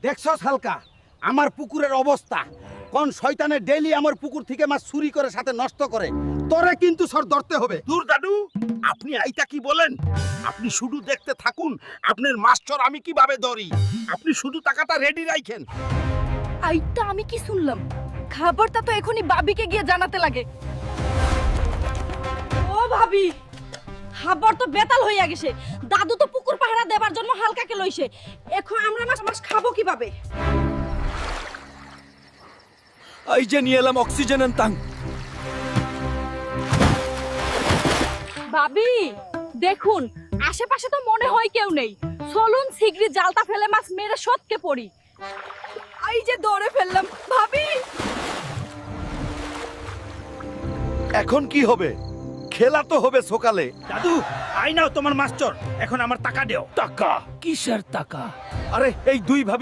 দেখছস হালকা আমার পুকুরের অবস্থা, কোন শয়তানে ডেইলি আমার পুকুর থেকে মাছ চুরি করে সাথে নষ্ট করে, তোরে কিন্তু সর ধরতে হবে। দূর দাদু, আপনি আইতা কি বলেন? আপনি শুধু দেখতে থাকুন আপনার মাস্টার আমি কিভাবে ধরি। আপনি শুধু টাকাটা রেডি রাখেন। আইটা আমি কি শুনলাম? খাবারটা তো এখনই ভাবিকে গিয়ে জানাতে লাগে। ও ভাবি, খাবার তো বেতাল হইয়া গেছে। দাদু তো পুকুর পাহারা দেবার জন্য হালকাকে লইছে। এখন আমরা মাছ খাবো কিভাবে? এই যে নিয়ে এলাম অক্সিজেন ট্যাঙ্ক। ভাবি দেখুন, আশেপাশে তো মনে হয় কেউ নেই। চলুন শিগগিরই জালটা ফেলে মাছ মেরে সটকে পড়ি। এই যে দৌড়ে ফেললাম ভাবি। এখন কি হবে? খেলা তো হবে সকালে। দাদু, আই নাও তোমার মাস্টার, এখন আমার টাকা দেও। টাকা? কিসের টাকা? আরে এই দুই ভাবি